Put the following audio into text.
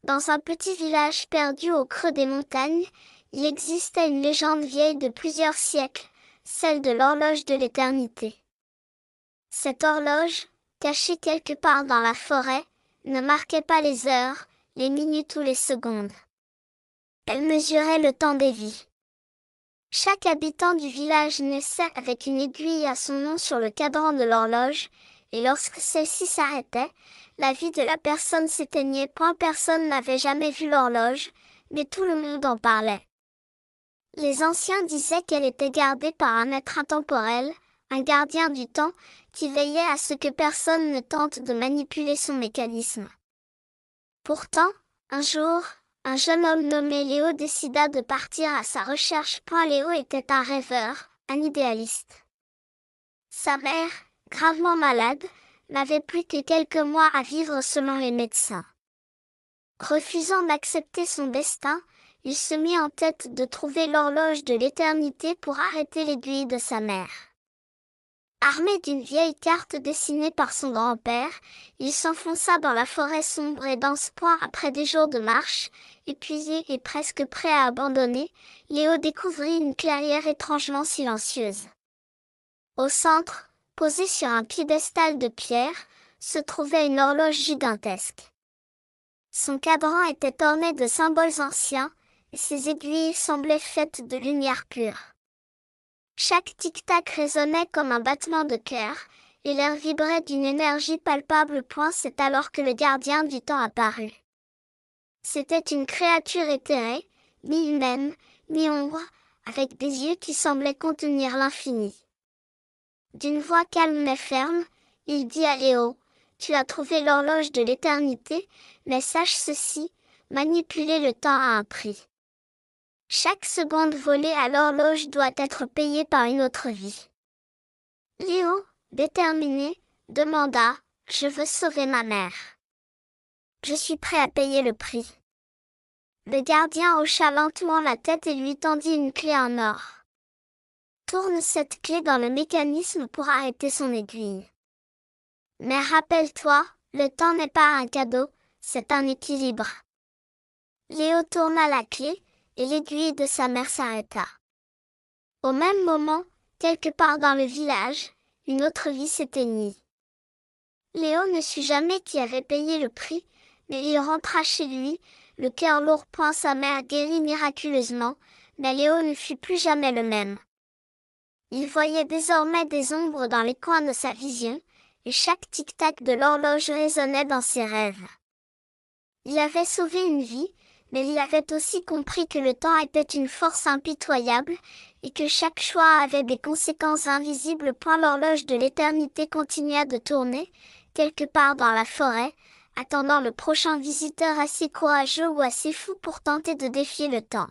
Dans un petit village perdu au creux des montagnes, il existait une légende vieille de plusieurs siècles, celle de l'horloge de l'éternité. Cette horloge, cachée quelque part dans la forêt, ne marquait pas les heures, les minutes ou les secondes. Elle mesurait le temps des vies. Chaque habitant du village naissait avec une aiguille à son nom sur le cadran de l'horloge, et lorsque celle-ci s'arrêtait, la vie de la personne s'éteignait. Personne n'avait jamais vu l'horloge, mais tout le monde en parlait. Les anciens disaient qu'elle était gardée par un être intemporel, un gardien du temps, qui veillait à ce que personne ne tente de manipuler son mécanisme. Pourtant, un jour, un jeune homme nommé Léo décida de partir à sa recherche. Léo était un rêveur, un idéaliste. Sa mère, gravement malade, n'avait plus que quelques mois à vivre selon les médecins. Refusant d'accepter son destin, il se mit en tête de trouver l'horloge de l'éternité pour arrêter l'aiguille de sa mère. Armé d'une vieille carte dessinée par son grand-père, il s'enfonça dans la forêt sombre et dense. Après des jours de marche, épuisé et presque prêt à abandonner, Léo découvrit une clairière étrangement silencieuse. Au centre, posée sur un piédestal de pierre, se trouvait une horloge gigantesque. Son cadran était orné de symboles anciens, et ses aiguilles semblaient faites de lumière pure. Chaque tic-tac résonnait comme un battement de cœur, et l'air vibrait d'une énergie palpable. C'est alors que le gardien du temps apparut. C'était une créature éthérée, mi-humaine, mi-ombre, avec des yeux qui semblaient contenir l'infini. D'une voix calme mais ferme, il dit à Léo, « Tu as trouvé l'horloge de l'éternité, mais sache ceci, manipuler le temps a un prix. Chaque seconde volée à l'horloge doit être payée par une autre vie. » Léo, déterminé, demanda, « Je veux sauver ma mère. Je suis prêt à payer le prix. » Le gardien hocha lentement la tête et lui tendit une clé en or. Tourne cette clé dans le mécanisme pour arrêter son aiguille. Mais rappelle-toi, le temps n'est pas un cadeau, c'est un équilibre. Léo tourna la clé, et l'aiguille de sa mère s'arrêta. Au même moment, quelque part dans le village, une autre vie s'éteignit. Léo ne sut jamais qui avait payé le prix, mais il rentra chez lui, le cœur lourd. Sa mère guérit miraculeusement, mais Léo ne fut plus jamais le même. Il voyait désormais des ombres dans les coins de sa vision, et chaque tic-tac de l'horloge résonnait dans ses rêves. Il avait sauvé une vie, mais il avait aussi compris que le temps était une force impitoyable, et que chaque choix avait des conséquences invisibles. L'horloge de l'éternité continua de tourner, quelque part dans la forêt, attendant le prochain visiteur assez courageux ou assez fou pour tenter de défier le temps.